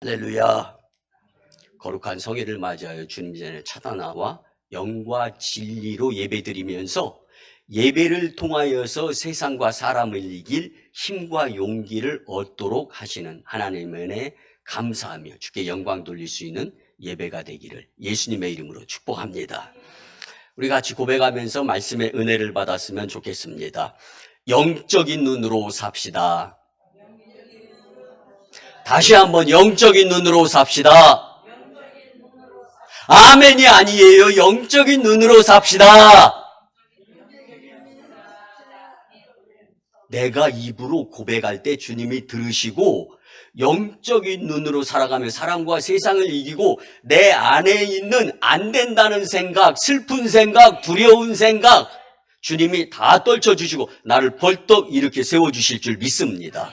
할렐루야. 거룩한 성회를 맞이하여 주님 전에 찾아나와 영과 진리로 예배드리면서 예배를 통하여서 세상과 사람을 이길 힘과 용기를 얻도록 하시는 하나님의 은혜에 감사하며 주께 영광 돌릴 수 있는 예배가 되기를 예수님의 이름으로 축복합니다. 우리 같이 고백하면서 말씀의 은혜를 받았으면 좋겠습니다. 영적인 눈으로 삽시다. 다시 한번 영적인 눈으로 삽시다. 아멘이 아니에요. 영적인 눈으로 삽시다. 내가 입으로 고백할 때 주님이 들으시고 영적인 눈으로 살아가며 사람과 세상을 이기고 내 안에 있는 안 된다는 생각, 슬픈 생각, 두려운 생각 주님이 다 떨쳐주시고 나를 벌떡 이렇게 세워주실 줄 믿습니다.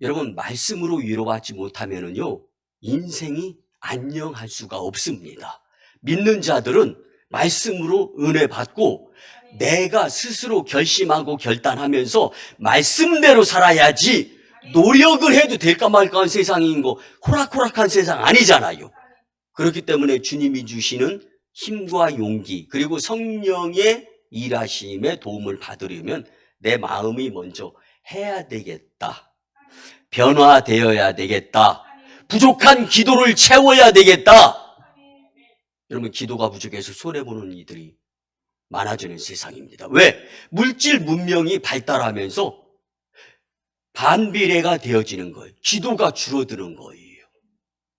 여러분, 말씀으로 위로받지 못하면은요, 인생이 안녕할 수가 없습니다. 믿는 자들은 말씀으로 은혜 받고 내가 스스로 결심하고 결단하면서 말씀대로 살아야지 노력을 해도 될까 말까 한 세상인 거 호락호락한 세상 아니잖아요. 그렇기 때문에 주님이 주시는 힘과 용기 그리고 성령의 일하심에 도움을 받으려면 내 마음이 먼저 해야 되겠다. 변화되어야 되겠다. 부족한 기도를 채워야 되겠다. 여러분, 기도가 부족해서 손해보는 이들이 많아지는 세상입니다. 왜? 물질 문명이 발달하면서 반비례가 되어지는 거예요. 기도가 줄어드는 거예요.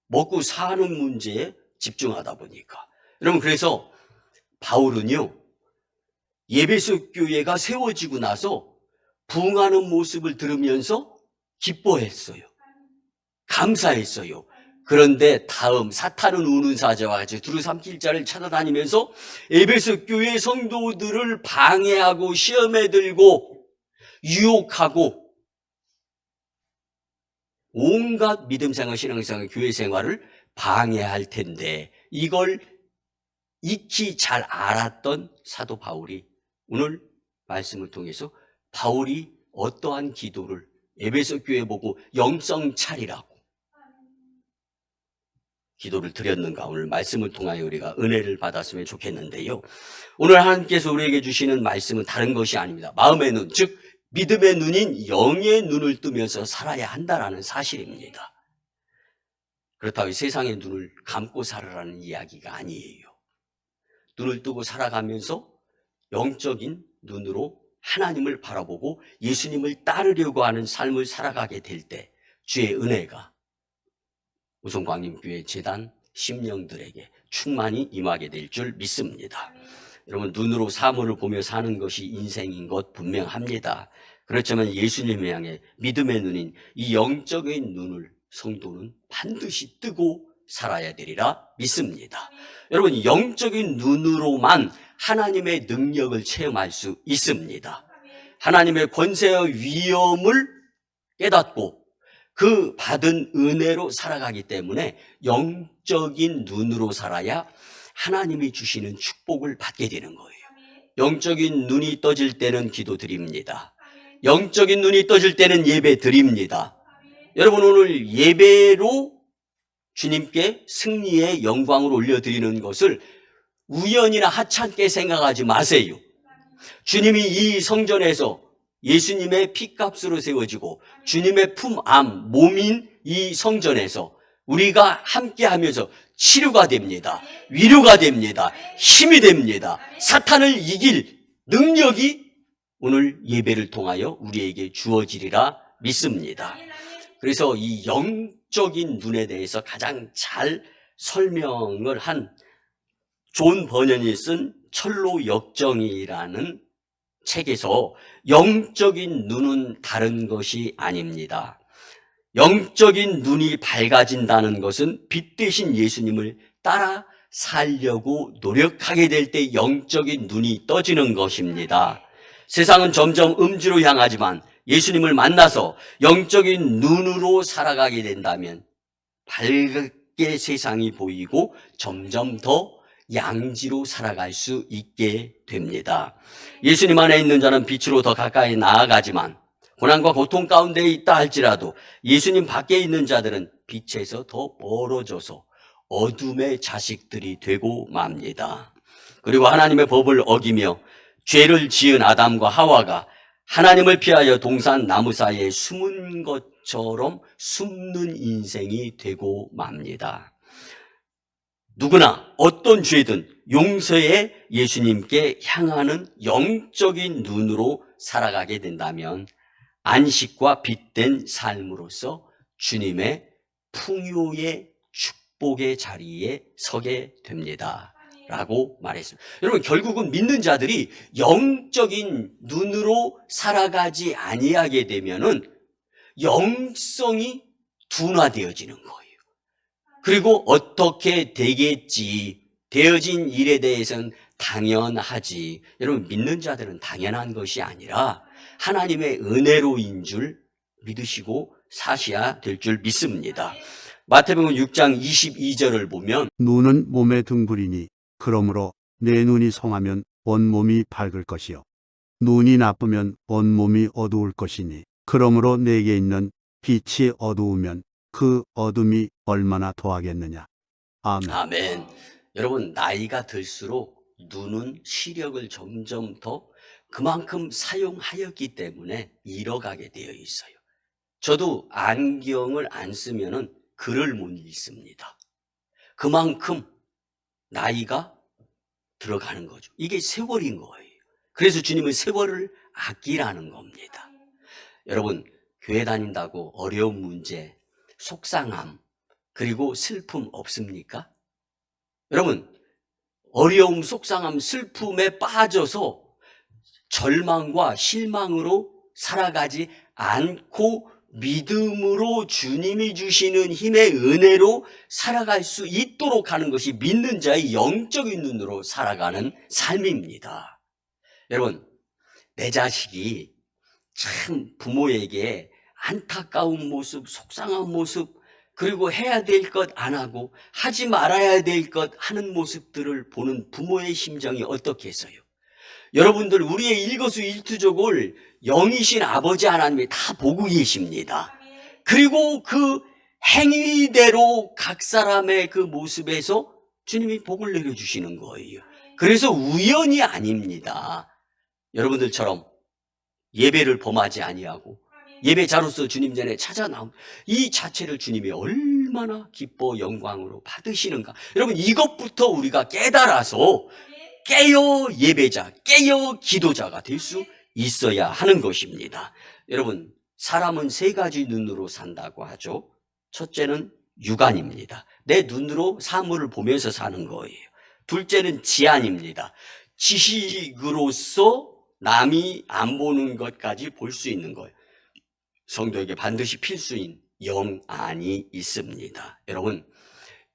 먹고 사는 문제에 집중하다 보니까. 여러분, 그래서 바울은요, 에베소 교회가 세워지고 나서 부흥하는 모습을 들으면서 기뻐했어요. 감사했어요. 그런데 다음 사탄은 우는 사자와 같이 두루 삼킬 자를 찾아다니면서 에베소 교회 성도들을 방해하고 시험에 들고 유혹하고 온갖 믿음생활, 신앙생활, 교회생활을 방해할 텐데 이걸 익히 잘 알았던 사도 바울이 오늘 말씀을 통해서 바울이 어떠한 기도를 에베소 교회 보고 영성 차리라고 기도를 드렸는가 오늘 말씀을 통하여 우리가 은혜를 받았으면 좋겠는데요. 오늘 하나님께서 우리에게 주시는 말씀은 다른 것이 아닙니다. 마음의 눈, 즉 믿음의 눈인 영의 눈을 뜨면서 살아야 한다라는 사실입니다. 그렇다고 세상의 눈을 감고 살아라는 이야기가 아니에요. 눈을 뜨고 살아가면서 영적인 눈으로 하나님을 바라보고 예수님을 따르려고 하는 삶을 살아가게 될 때 주의 은혜가 우성광림교회 재단 심령들에게 충만히 임하게 될 줄 믿습니다. 여러분, 눈으로 사물을 보며 사는 것이 인생인 것 분명합니다. 그렇지만 예수님을 향해 믿음의 눈인 이 영적인 눈을 성도는 반드시 뜨고 살아야 되리라 믿습니다. 여러분, 영적인 눈으로만 하나님의 능력을 체험할 수 있습니다. 하나님의 권세와 위엄을 깨닫고 그 받은 은혜로 살아가기 때문에 영적인 눈으로 살아야 하나님이 주시는 축복을 받게 되는 거예요. 영적인 눈이 떠질 때는 기도 드립니다. 영적인 눈이 떠질 때는 예배 드립니다. 여러분, 오늘 예배로 주님께 승리의 영광을 올려드리는 것을 우연이나 하찮게 생각하지 마세요. 주님이 이 성전에서 예수님의 피값으로 세워지고 주님의 품암, 몸인 이 성전에서 우리가 함께하면서 치료가 됩니다. 위로가 됩니다. 힘이 됩니다. 사탄을 이길 능력이 오늘 예배를 통하여 우리에게 주어지리라 믿습니다. 그래서 이 영적인 눈에 대해서 가장 잘 설명을 한 존 버년이 쓴 철로 역정이라는 책에서 영적인 눈은 다른 것이 아닙니다. 영적인 눈이 밝아진다는 것은 빛 대신 예수님을 따라 살려고 노력하게 될 때 영적인 눈이 떠지는 것입니다. 세상은 점점 음지로 향하지만 예수님을 만나서 영적인 눈으로 살아가게 된다면 밝게 세상이 보이고 점점 더 양지로 살아갈 수 있게 됩니다. 예수님 안에 있는 자는 빛으로 더 가까이 나아가지만 고난과 고통 가운데 있다 할지라도 예수님 밖에 있는 자들은 빛에서 더 멀어져서 어둠의 자식들이 되고 맙니다. 그리고 하나님의 법을 어기며 죄를 지은 아담과 하와가 하나님을 피하여 동산 나무 사이에 숨은 것처럼 숨는 인생이 되고 맙니다. 누구나 어떤 죄든 용서의 예수님께 향하는 영적인 눈으로 살아가게 된다면 안식과 빛된 삶으로서 주님의 풍요의 축복의 자리에 서게 됩니다. 라고 말했습니다. 여러분, 결국은 믿는 자들이 영적인 눈으로 살아가지 아니하게 되면은 영성이 둔화되어지는 거예요. 그리고 어떻게 되겠지, 되어진 일에 대해서는 당연하지. 여러분, 믿는 자들은 당연한 것이 아니라 하나님의 은혜로인 줄 믿으시고 사셔야 될 줄 믿습니다. 마태복음 6장 22절을 보면 눈은 몸의 등불이니 그러므로 내 눈이 성하면 온몸이 밝을 것이요 눈이 나쁘면 온몸이 어두울 것이니 그러므로 내게 있는 빛이 어두우면 그 어둠이 얼마나 더하겠느냐. 아멘. 아멘. 여러분, 나이가 들수록 눈은 시력을 점점 더 그만큼 사용하였기 때문에 잃어가게 되어 있어요. 저도 안경을 안 쓰면은 글을 못 읽습니다. 그만큼 나이가 들어가는 거죠. 이게 세월인 거예요. 그래서 주님은 세월을 아끼라는 겁니다. 여러분, 교회 다닌다고 어려운 문제, 속상함, 그리고 슬픔 없습니까? 여러분, 어려움, 속상함, 슬픔에 빠져서 절망과 실망으로 살아가지 않고 믿음으로 주님이 주시는 힘의 은혜로 살아갈 수 있도록 하는 것이 믿는 자의 영적인 눈으로 살아가는 삶입니다. 여러분, 내 자식이 참 부모에게 안타까운 모습, 속상한 모습, 그리고 해야 될 것 안 하고 하지 말아야 될 것 하는 모습들을 보는 부모의 심정이 어떻겠어요? 여러분들, 우리의 일거수일투족을 영이신 아버지 하나님이 다 보고 계십니다. 그리고 그 행위대로 각 사람의 그 모습에서 주님이 복을 내려주시는 거예요. 그래서 우연이 아닙니다. 여러분들처럼 예배를 범하지 아니하고 예배자로서 주님 전에 찾아 나온 이 자체를 주님이 얼마나 기뻐 영광으로 받으시는가. 여러분, 이것부터 우리가 깨달아서 깨어 예배자, 깨어 기도자가 될 수 있어야 하는 것입니다. 여러분, 사람은 세 가지 눈으로 산다고 하죠. 첫째는 육안입니다. 내 눈으로 사물을 보면서 사는 거예요. 둘째는 지안입니다. 지식으로서 남이 안 보는 것까지 볼 수 있는 거예요. 성도에게 반드시 필수인 영안이 있습니다. 여러분,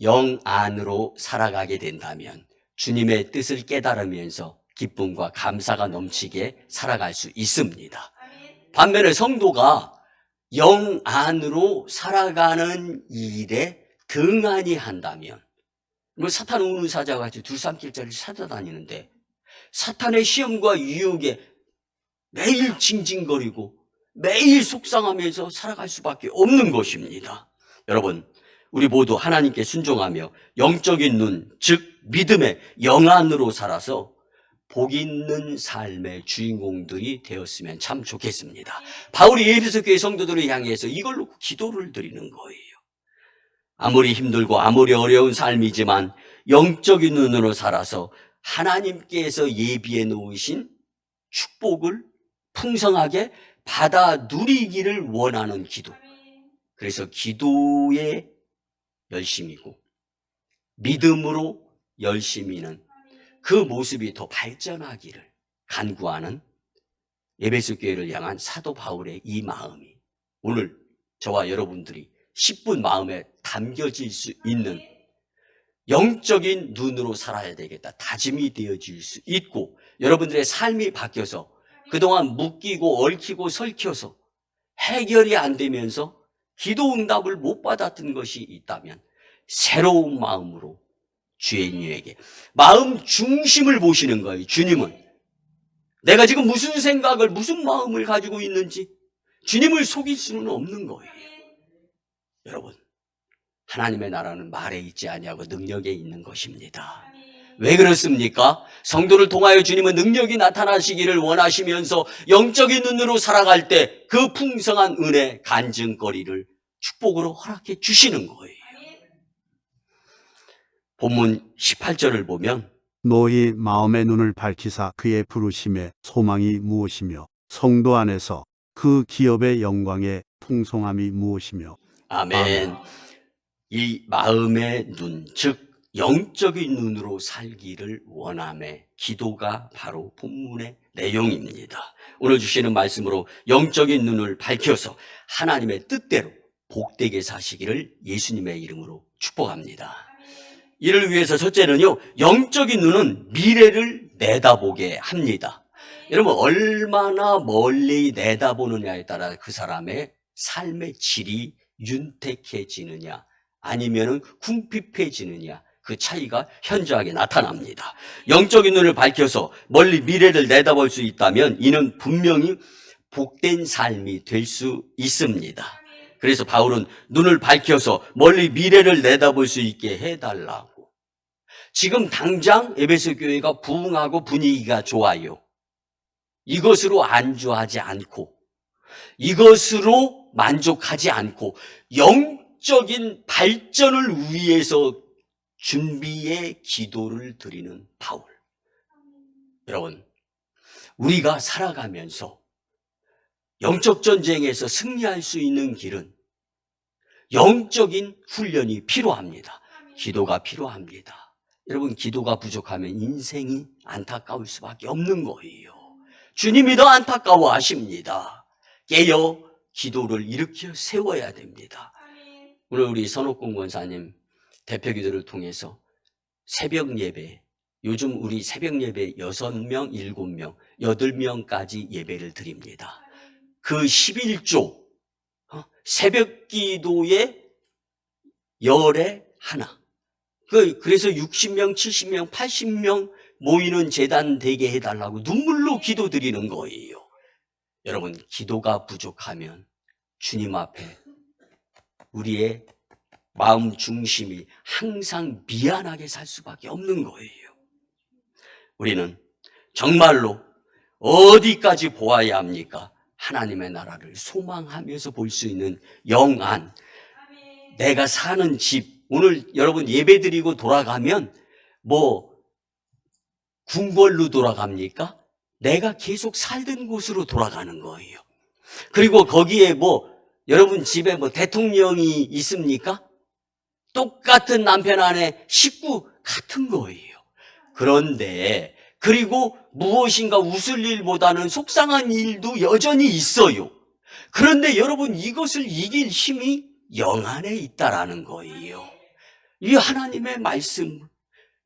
영안으로 살아가게 된다면 주님의 뜻을 깨달으면서 기쁨과 감사가 넘치게 살아갈 수 있습니다. 반면에 성도가 영안으로 살아가는 일에 등한히 한다면, 사탄 우는 사자와 같이 둘삼킬자를 찾아다니는데 사탄의 시험과 유혹에 매일 징징거리고 매일 속상하면서 살아갈 수밖에 없는 것입니다. 여러분, 우리 모두 하나님께 순종하며 영적인 눈, 즉 믿음의 영안으로 살아서 복 있는 삶의 주인공들이 되었으면 참 좋겠습니다. 바울이 에베소 교회 성도들을 향해서 이걸로 기도를 드리는 거예요. 아무리 힘들고 아무리 어려운 삶이지만 영적인 눈으로 살아서 하나님께서 예비해 놓으신 축복을 풍성하게 받아 누리기를 원하는 기도. 그래서 기도에 열심이고 믿음으로 열심히는 그 모습이 더 발전하기를 간구하는 에베소 교회를 향한 사도 바울의 이 마음이 오늘 저와 여러분들이 10분 마음에 담겨질 수 있는 영적인 눈으로 살아야 되겠다 다짐이 되어질 수 있고, 여러분들의 삶이 바뀌어서 그동안 묶이고 얽히고 설켜서 해결이 안 되면서 기도 응답을 못 받았던 것이 있다면 새로운 마음으로 주인에게 마음 중심을 보시는 거예요. 주님은 내가 지금 무슨 생각을 무슨 마음을 가지고 있는지 주님을 속일 수는 없는 거예요. 여러분, 하나님의 나라는 말에 있지 아니하고 능력에 있는 것입니다. 왜 그렇습니까? 성도를 통하여 주님은 능력이 나타나시기를 원하시면서 영적인 눈으로 살아갈 때 그 풍성한 은혜, 간증거리를 축복으로 허락해 주시는 거예요. 본문 18절을 보면 너희 마음의 눈을 밝히사 그의 부르심의 소망이 무엇이며 성도 안에서 그 기업의 영광의 풍성함이 무엇이며. 아멘. 이 마음의 눈, 즉 영적인 눈으로 살기를 원함의 기도가 바로 본문의 내용입니다. 오늘 주시는 말씀으로 영적인 눈을 밝혀서 하나님의 뜻대로 복되게 사시기를 예수님의 이름으로 축복합니다. 이를 위해서 첫째는요, 영적인 눈은 미래를 내다보게 합니다. 여러분, 얼마나 멀리 내다보느냐에 따라 그 사람의 삶의 질이 윤택해지느냐 아니면은 궁핍해지느냐, 그 차이가 현저하게 나타납니다. 영적인 눈을 밝혀서 멀리 미래를 내다볼 수 있다면 이는 분명히 복된 삶이 될 수 있습니다. 그래서 바울은 눈을 밝혀서 멀리 미래를 내다볼 수 있게 해달라고. 지금 당장 에베소 교회가 부흥하고 분위기가 좋아요. 이것으로 안주하지 않고, 이것으로 만족하지 않고 영적인 발전을 위해서 준비의 기도를 드리는 바울. 여러분, 우리가 살아가면서 영적 전쟁에서 승리할 수 있는 길은 영적인 훈련이 필요합니다. 기도가 필요합니다. 여러분, 기도가 부족하면 인생이 안타까울 수밖에 없는 거예요. 주님이 더 안타까워하십니다. 깨어 기도를 일으켜 세워야 됩니다. 오늘 우리 선옥공 권사님 대표 기도를 통해서 새벽 예배, 요즘 우리 새벽 예배 6명, 7명, 8명까지 예배를 드립니다. 그 11조 새벽 기도의 열의 하나. 그래서 60명, 70명, 80명 모이는 재단 되게 해달라고 눈물로 기도드리는 거예요. 여러분, 기도가 부족하면 주님 앞에 우리의 마음 중심이 항상 미안하게 살 수밖에 없는 거예요. 우리는 정말로 어디까지 보아야 합니까? 하나님의 나라를 소망하면서 볼 수 있는 영안. 내가 사는 집, 오늘 여러분 예배드리고 돌아가면 뭐 궁궐로 돌아갑니까? 내가 계속 살던 곳으로 돌아가는 거예요. 그리고 거기에 뭐 여러분 집에 뭐 대통령이 있습니까? 똑같은 남편 안에 식구 같은 거예요. 그런데 그리고 무엇인가 웃을 일보다는 속상한 일도 여전히 있어요. 그런데 여러분, 이것을 이길 힘이 영 안에 있다라는 거예요. 이 하나님의 말씀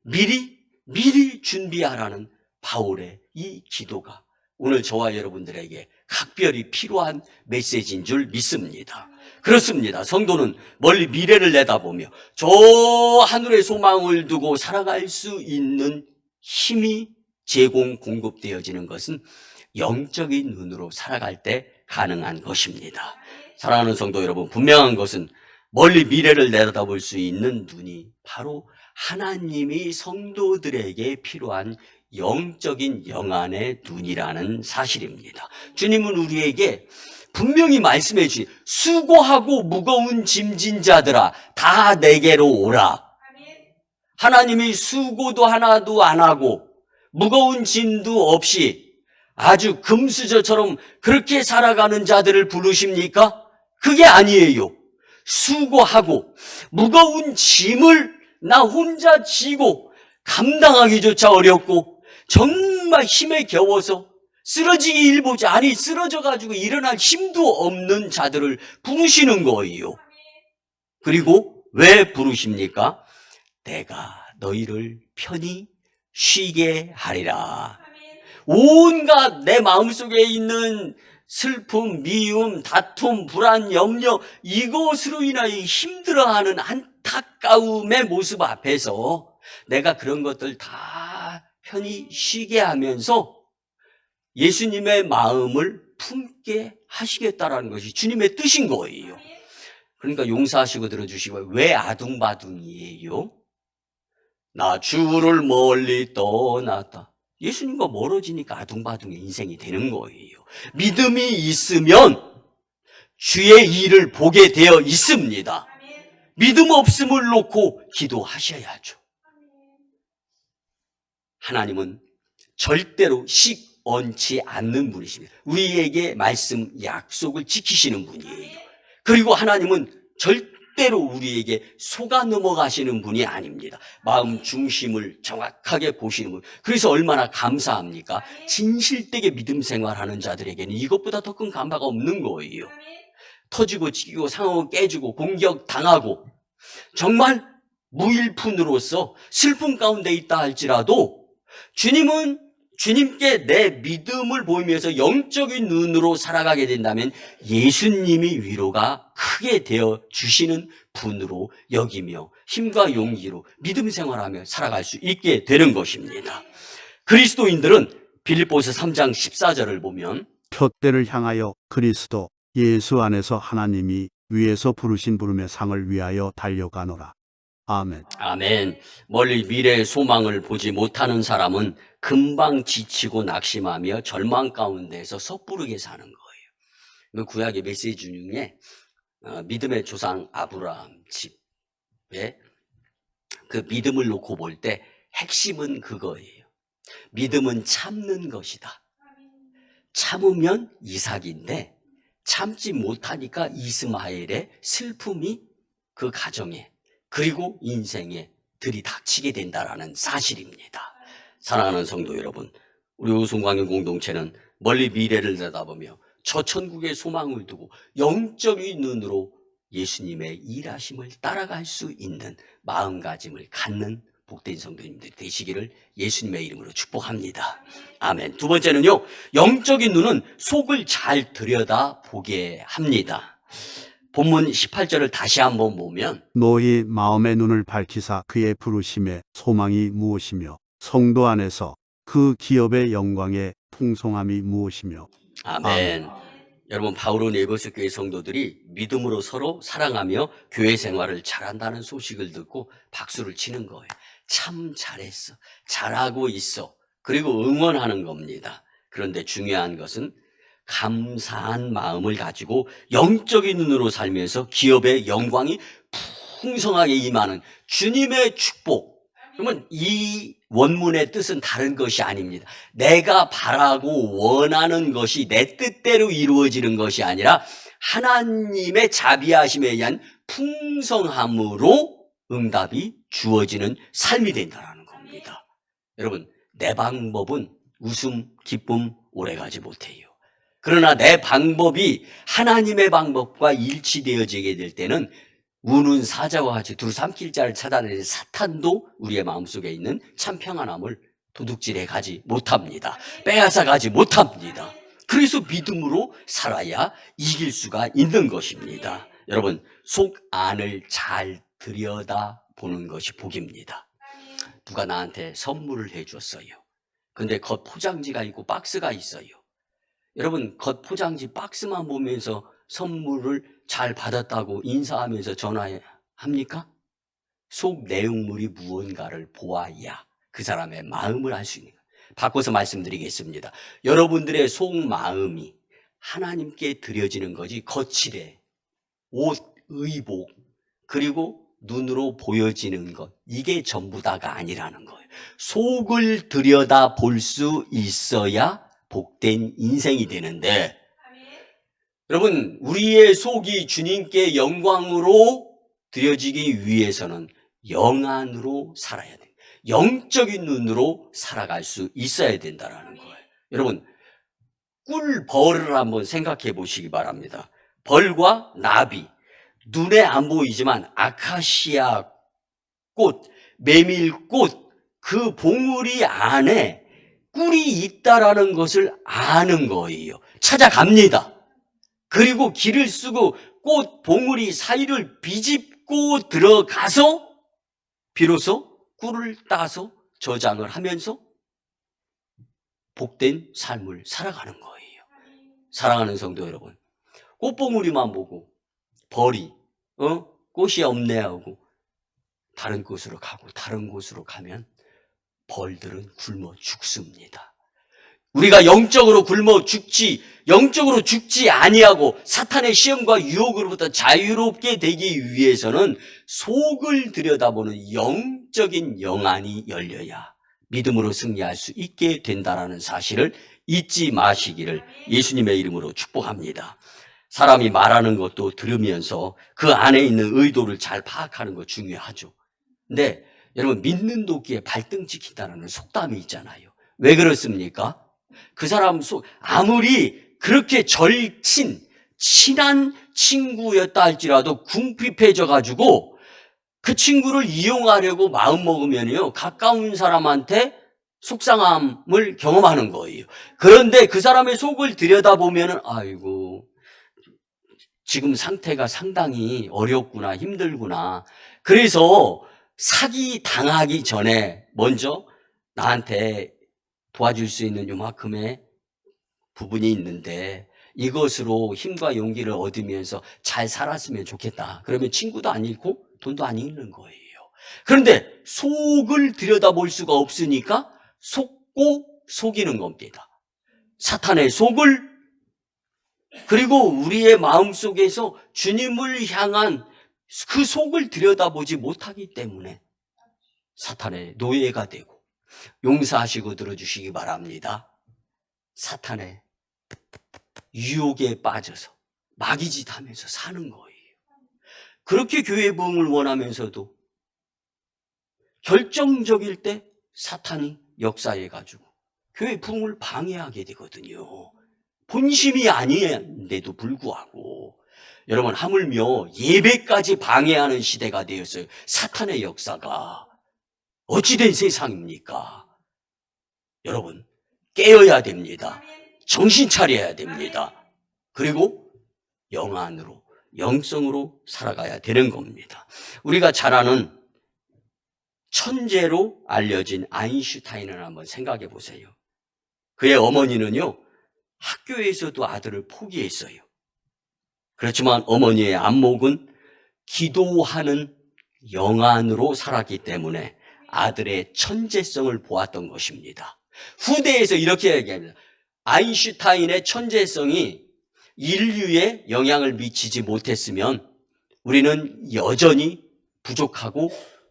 미리 준비하라는 바울의 이 기도가 오늘 저와 여러분들에게 각별히 필요한 메시지인 줄 믿습니다. 그렇습니다. 성도는 멀리 미래를 내다보며 저 하늘의 소망을 두고 살아갈 수 있는 힘이 공급되어지는 것은 영적인 눈으로 살아갈 때 가능한 것입니다. 사랑하는 성도 여러분, 분명한 것은 멀리 미래를 내다볼 수 있는 눈이 바로 하나님이 성도들에게 필요한 영적인 영안의 눈이라는 사실입니다. 주님은 우리에게 분명히 말씀해 주신 수고하고 무거운 짐진 자들아 다 내게로 오라. 하나님이 수고도 하나도 안 하고 무거운 짐도 없이 아주 금수저처럼 그렇게 살아가는 자들을 부르십니까? 그게 아니에요. 수고하고 무거운 짐을 나 혼자 지고 감당하기조차 어렵고 정말 힘에 겨워서 쓰러지기 일보지, 아니 쓰러져가지고 일어날 힘도 없는 자들을 부르시는 거예요. 그리고 왜 부르십니까? 내가 너희를 편히 쉬게 하리라. 온갖 내 마음속에 있는 슬픔, 미움, 다툼, 불안, 염려, 이것으로 인하여 힘들어하는 안타까움의 모습 앞에서 내가 그런 것들 다 편히 쉬게 하면서 예수님의 마음을 품게 하시겠다라는 것이 주님의 뜻인 거예요. 그러니까 용서하시고 들어주시고, 왜 아둥바둥이에요? 나 주를 멀리 떠났다. 예수님과 멀어지니까 아둥바둥의 인생이 되는 거예요. 믿음이 있으면 주의 일을 보게 되어 있습니다. 믿음 없음을 놓고 기도하셔야죠. 하나님은 절대로 식 얹지 않는 분이십니다. 우리에게 말씀 약속을 지키시는 분이에요. 그리고 하나님은 절대로 우리에게 속아 넘어가시는 분이 아닙니다. 마음 중심을 정확하게 보시는 분. 그래서 얼마나 감사합니까? 진실되게 믿음 생활하는 자들에게는 이것보다 더 큰 감사가 없는 거예요. 터지고 찌기고 상하고 깨지고 공격당하고 정말 무일푼으로서 슬픔 가운데 있다 할지라도 주님은 주님께 내 믿음을 보이면서 영적인 눈으로 살아가게 된다면 예수님이 위로가 크게 되어 주시는 분으로 여기며 힘과 용기로 믿음 생활하며 살아갈 수 있게 되는 것입니다. 그리스도인들은 빌립보서 3장 14절을 보면 표대를 향하여 그리스도 예수 안에서 하나님이 위에서 부르신 부름의 상을 위하여 달려가노라. 아멘. 아멘. 멀리 미래의 소망을 보지 못하는 사람은 금방 지치고 낙심하며 절망 가운데서 섣부르게 사는 거예요. 구약의 메시지 중에 믿음의 조상 아브라함 집에 그 믿음을 놓고 볼 때 핵심은 그거예요. 믿음은 참는 것이다. 참으면 이삭인데 참지 못하니까 이스마엘의 슬픔이 그 가정에 그리고 인생에 들이닥치게 된다라는 사실입니다. 사랑하는 성도 여러분, 우리 우승광영 공동체는 멀리 미래를 내다보며 저 천국의 소망을 두고 영적인 눈으로 예수님의 일하심을 따라갈 수 있는 마음가짐을 갖는 복된 성도님들 되시기를 예수님의 이름으로 축복합니다. 아멘. 두 번째는요, 영적인 눈은 속을 잘 들여다보게 합니다. 본문 18절을 다시 한번 보면 너희 마음의 눈을 밝히사 그의 부르심의 소망이 무엇이며 성도 안에서 그 기업의 영광의 풍성함이 무엇이며. 아멘. 여러분, 바울은 에베소 교회 성도들이 믿음으로 서로 사랑하며 교회 생활을 잘한다는 소식을 듣고 박수를 치는 거예요. 참 잘했어. 잘하고 있어. 그리고 응원하는 겁니다. 그런데 중요한 것은 감사한 마음을 가지고 영적인 눈으로 살면서 기업의 영광이 풍성하게 임하는 주님의 축복. 그러면 이 원문의 뜻은 다른 것이 아닙니다. 내가 바라고 원하는 것이 내 뜻대로 이루어지는 것이 아니라 하나님의 자비하심에 의한 풍성함으로 응답이 주어지는 삶이 된다는 겁니다. 여러분, 내 방법은 웃음, 기쁨 오래가지 못해요. 그러나 내 방법이 하나님의 방법과 일치되어지게 될 때는 우는 사자와 같이 두루 삼킬 자를 찾아내는 사탄도 우리의 마음속에 있는 참 평안함을 도둑질해 가지 못합니다. 빼앗아 가지 못합니다. 그래서 믿음으로 살아야 이길 수가 있는 것입니다. 여러분, 속 안을 잘 들여다보는 것이 복입니다. 누가 나한테 선물을 해줬어요. 근데 겉 포장지가 있고 박스가 있어요. 여러분, 겉 포장지 박스만 보면서 선물을 잘 받았다고 인사하면서 전화합니까? 속 내용물이 무언가를 보아야 그 사람의 마음을 알 수 있는 거예요. 바꿔서 말씀드리겠습니다. 여러분들의 속 마음이 하나님께 드려지는 것이 거칠해, 옷, 의복, 그리고 눈으로 보여지는 것, 이게 전부 다가 아니라는 거예요. 속을 들여다 볼 수 있어야 복된 인생이 되는데, 여러분, 우리의 속이 주님께 영광으로 드려지기 위해서는 영안으로 살아야 돼요. 영적인 눈으로 살아갈 수 있어야 된다는 거예요. 여러분, 꿀벌을 한번 생각해 보시기 바랍니다. 벌과 나비, 눈에 안 보이지만 아카시아 꽃, 메밀꽃, 그 봉우리 안에 꿀이 있다라는 것을 아는 거예요. 찾아갑니다. 그리고 길을 쓰고 꽃 봉우리 사이를 비집고 들어가서 비로소 꿀을 따서 저장을 하면서 복된 삶을 살아가는 거예요. 사랑하는 성도 여러분, 꽃봉우리만 보고 벌이 꽃이 없네 하고 다른 곳으로 가고 다른 곳으로 가면 벌들은 굶어 죽습니다. 우리가 영적으로 죽지 아니하고 사탄의 시험과 유혹으로부터 자유롭게 되기 위해서는 속을 들여다보는 영적인 영안이 열려야 믿음으로 승리할 수 있게 된다는 사실을 잊지 마시기를 예수님의 이름으로 축복합니다. 사람이 말하는 것도 들으면서 그 안에 있는 의도를 잘 파악하는 거 중요하죠. 근데 여러분, 믿는 도끼에 발등 찍힌다는 속담이 있잖아요. 왜 그렇습니까? 그 사람 아무리 그렇게 친한 친구였다 할지라도 궁핍해져 가지고 그 친구를 이용하려고 마음먹으면요, 가까운 사람한테 속상함을 경험하는 거예요. 그런데 그 사람의 속을 들여다보면은 아이고, 지금 상태가 상당히 어렵구나, 힘들구나. 그래서 사기 당하기 전에 먼저 나한테 도와줄 수 있는 요만큼의 부분이 있는데 이것으로 힘과 용기를 얻으면서 잘 살았으면 좋겠다. 그러면 친구도 안 잃고 돈도 안 잃는 거예요. 그런데 속을 들여다볼 수가 없으니까 속고 속이는 겁니다. 사탄의 속을, 그리고 우리의 마음속에서 주님을 향한 그 속을 들여다보지 못하기 때문에 사탄의 노예가 되고, 용서하시고 들어주시기 바랍니다. 사탄의 유혹에 빠져서 마귀짓 하면서 사는 거예요. 그렇게 교회 부흥을 원하면서도 결정적일 때 사탄이 역사해가지고 교회 부흥을 방해하게 되거든요. 본심이 아닌데도 불구하고. 여러분, 하물며 예배까지 방해하는 시대가 되었어요. 사탄의 역사가. 어찌된 세상입니까? 여러분, 깨어야 됩니다. 정신 차려야 됩니다. 그리고 영안으로, 영성으로 살아가야 되는 겁니다. 우리가 잘 아는 천재로 알려진 아인슈타인을 한번 생각해 보세요. 그의 어머니는요, 학교에서도 아들을 포기했어요. 그렇지만 어머니의 안목은 기도하는 영안으로 살았기 때문에 아들의 천재성을 보았던 것입니다. 후대에서 이렇게 얘기합니다. 아인슈타인의 천재성이 인류에 영향을 미치지 못했으면 우리는 여전히 부족하고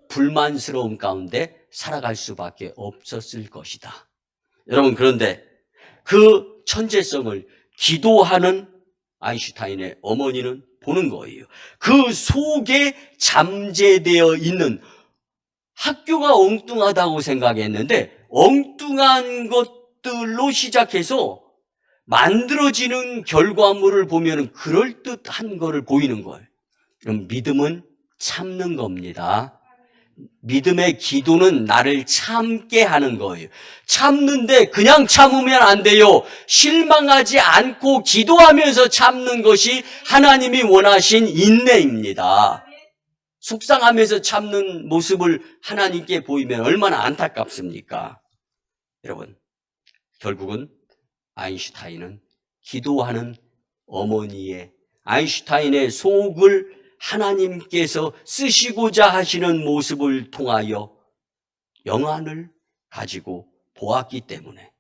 불만스러움 가운데 살아갈 수밖에 없었을 것이다. 여러분, 그런데 그 천재성을 기도하는 아인슈타인의 어머니는 보는 거예요. 그 속에 잠재되어 있는, 학교가 엉뚱하다고 생각했는데 엉뚱한 것들로 시작해서 만들어지는 결과물을 보면 그럴듯한 것을 보이는 거예요. 그럼 믿음은 참는 겁니다. 믿음의 기도는 나를 참게 하는 거예요. 참는데 그냥 참으면 안 돼요. 실망하지 않고 기도하면서 참는 것이 하나님이 원하신 인내입니다. 속상하면서 참는 모습을 하나님께 보이면 얼마나 안타깝습니까? 여러분, 결국은 아인슈타인은 기도하는 어머니의, 아인슈타인의 속을 하나님께서 쓰시고자 하시는 모습을 통하여 영안을 가지고 보았기 때문에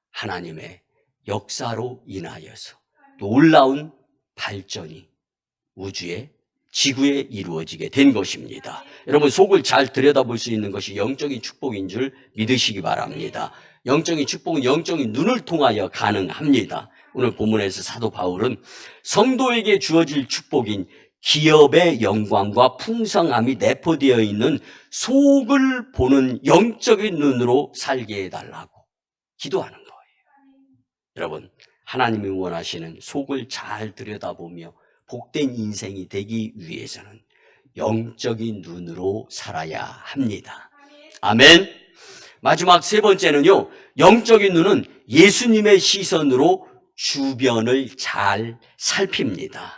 하나님의 역사로 인하여서 놀라운 발전이 우주에, 지구에 이루어지게 된 것입니다. 여러분, 속을 잘 들여다볼 수 있는 것이 영적인 축복인 줄 믿으시기 바랍니다. 영적인 축복은 영적인 눈을 통하여 가능합니다. 오늘 본문에서 사도 바울은 성도에게 주어질 축복인 기업의 영광과 풍성함이 내포되어 있는 속을 보는 영적인 눈으로 살게 해달라고 기도하는 거예요. 여러분, 하나님이 원하시는 속을 잘 들여다보며 복된 인생이 되기 위해서는 영적인 눈으로 살아야 합니다. 아멘. 마지막 세 번째는요, 영적인 눈은 예수님의 시선으로 주변을 잘 살핍니다.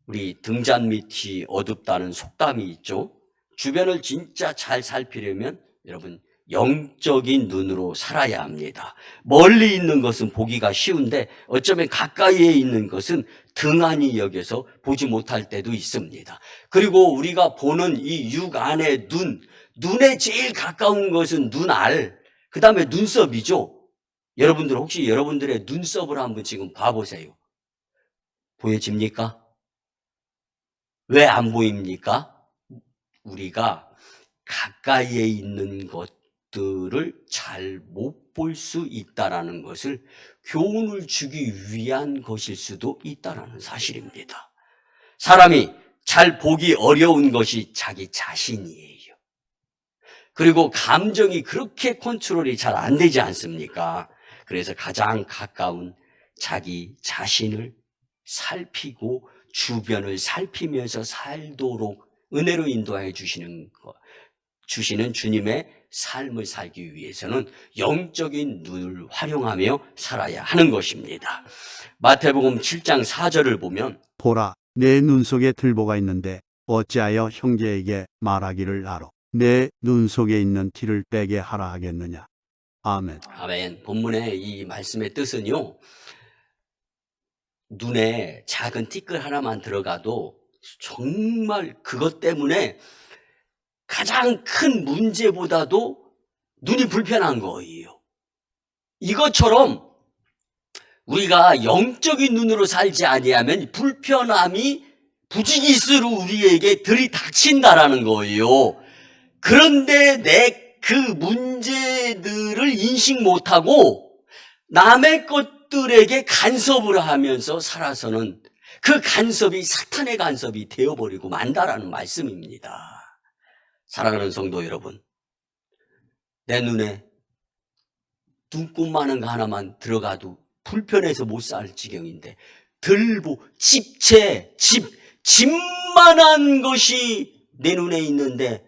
우리 등잔 밑이 어둡다는 속담이 있죠. 주변을 진짜 잘 살피려면 여러분, 영적인 눈으로 살아야 합니다. 멀리 있는 것은 보기가 쉬운데 어쩌면 가까이에 있는 것은 등한히 여겨서 보지 못할 때도 있습니다. 그리고 우리가 보는 이 육 안의 눈에 제일 가까운 것은 눈알, 그 다음에 눈썹이죠. 여러분들 혹시 여러분들의 눈썹을 한번 지금 봐보세요. 보여집니까? 왜 안 보입니까? 우리가 가까이에 있는 것들을 잘 못 볼 수 있다는 것을 교훈을 주기 위한 것일 수도 있다는 사실입니다. 사람이 잘 보기 어려운 것이 자기 자신이에요. 그리고 감정이 그렇게 컨트롤이 잘 안 되지 않습니까? 그래서 가장 가까운 자기 자신을 살피고 주변을 살피면서 살도록 은혜로 인도하여 주시는 주님의 삶을 살기 위해서는 영적인 눈을 활용하며 살아야 하는 것입니다. 마태복음 7장 4절을 보면 보라, 내 눈 속에 들보가 있는데 어찌하여 형제에게 말하기를 알아. 내 눈 속에 있는 티를 빼게 하라 하겠느냐. 아멘. 아멘. 본문의 이 말씀의 뜻은요, 눈에 작은 티끌 하나만 들어가도 정말 그것 때문에 가장 큰 문제보다도 눈이 불편한 거예요. 이것처럼 우리가 영적인 눈으로 살지 아니하면 불편함이 부지기수로 우리에게 들이닥친다라는 거예요. 그런데 내 그 문제들을 인식 못하고 남의 것들에게 간섭을 하면서 살아서는 그 간섭이 사탄의 간섭이 되어버리고 만다라는 말씀입니다. 사랑하는 성도 여러분, 내 눈에 눈곱만한 거 하나만 들어가도 불편해서 못 살 지경인데 들보, 집만한 것이 내 눈에 있는데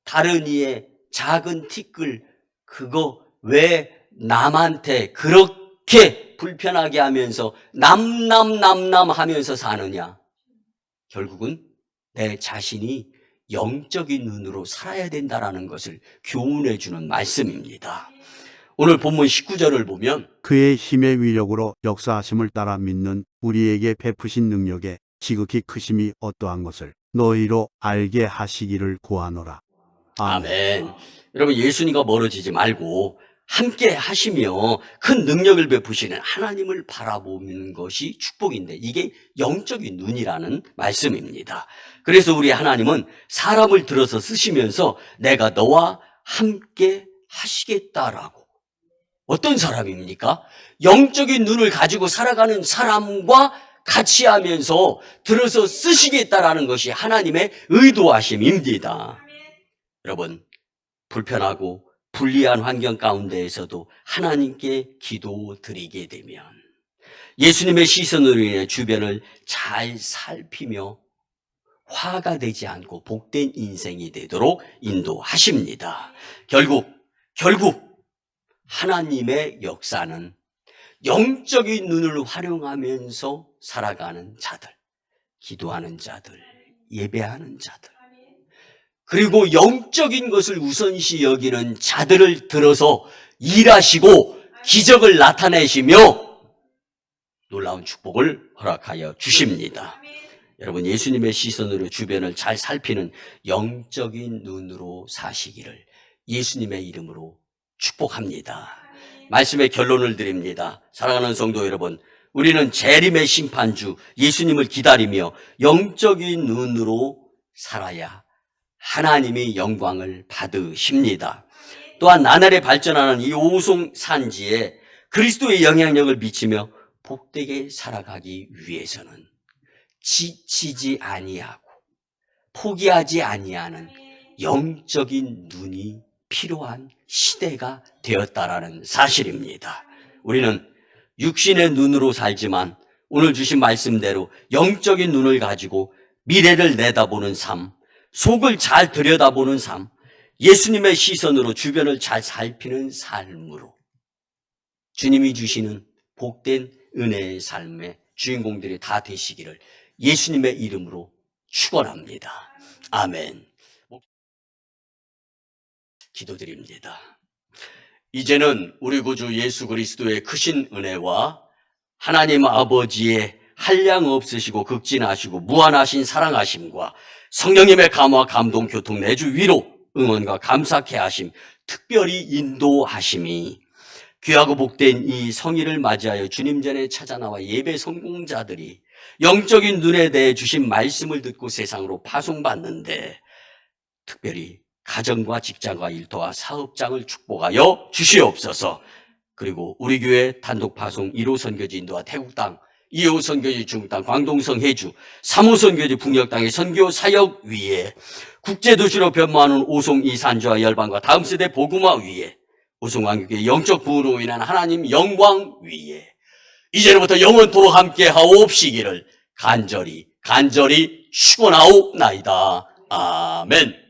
다른 이의 작은 티끌, 그거 왜 남한테 그렇게 불편하게 하면서 남 하면서 사느냐? 결국은 내 자신이 영적인 눈으로 살아야 된다는 것을 교훈해 주는 말씀입니다. 오늘 본문 19절을 보면 그의 힘의 위력으로 역사하심을 따라 믿는 우리에게 베푸신 능력에 지극히 크심이 어떠한 것을 너희로 알게 하시기를 구하노라. 아멘. 여러분, 예수님과 멀어지지 말고 함께 하시며 큰 능력을 베푸시는 하나님을 바라보는 것이 축복인데 이게 영적인 눈이라는 말씀입니다. 그래서 우리 하나님은 사람을 들어서 쓰시면서 내가 너와 함께 하시겠다라고. 어떤 사람입니까? 영적인 눈을 가지고 살아가는 사람과 같이 하면서 들어서 쓰시겠다라는 것이 하나님의 의도하심입니다. 여러분, 불편하고 불리한 환경 가운데에서도 하나님께 기도드리게 되면 예수님의 시선으로 인해 주변을 잘 살피며 화가 되지 않고 복된 인생이 되도록 인도하십니다. 결국 하나님의 역사는 영적인 눈을 활용하면서 살아가는 자들, 기도하는 자들, 예배하는 자들, 그리고 영적인 것을 우선시 여기는 자들을 들어서 일하시고 기적을 나타내시며 놀라운 축복을 허락하여 주십니다. 여러분, 예수님의 시선으로 주변을 잘 살피는 영적인 눈으로 사시기를 예수님의 이름으로 축복합니다. 말씀의 결론을 드립니다. 사랑하는 성도 여러분, 우리는 재림의 심판주 예수님을 기다리며 영적인 눈으로 살아야 하나님의 영광을 받으십니다. 또한 나날이 발전하는 이 오송 산지에 그리스도의 영향력을 미치며 복되게 살아가기 위해서는 지치지 아니하고 포기하지 아니하는 영적인 눈이 필요한 시대가 되었다라는 사실입니다. 우리는 육신의 눈으로 살지만 오늘 주신 말씀대로 영적인 눈을 가지고 미래를 내다보는 삶, 속을 잘 들여다보는 삶, 예수님의 시선으로 주변을 잘 살피는 삶으로 주님이 주시는 복된 은혜의 삶의 주인공들이 다 되시기를 예수님의 이름으로 축원합니다. 아멘. 기도드립니다. 이제는 우리 구주 예수 그리스도의 크신 은혜와 하나님 아버지의 한량 없으시고 극진하시고 무한하신 사랑하심과 성령님의 감화 감동 교통 내주 위로 응원과 감사케 하심 특별히 인도하심이 귀하고 복된 이 성일을 맞이하여 주님 전에 찾아나와 예배 성공자들이 영적인 눈에 대해 주신 말씀을 듣고 세상으로 파송받는데 특별히 가정과 직장과 일터와 사업장을 축복하여 주시옵소서. 그리고 우리 교회 단독 파송 1호 선교지 인도와 태국 땅, 2호 선교지 중국 땅, 광동성 해주, 3호 선교지 북녘 땅의 선교 사역 위에 국제도시로 변모하는 오송 이산주와 열방과 다음 세대 복음화 위에 오송왕국의 영적 부흥으로 인한 하나님 영광 위에 이제부터 영원토록 함께 하옵시기를 간절히 축원하옵나이다. 아멘.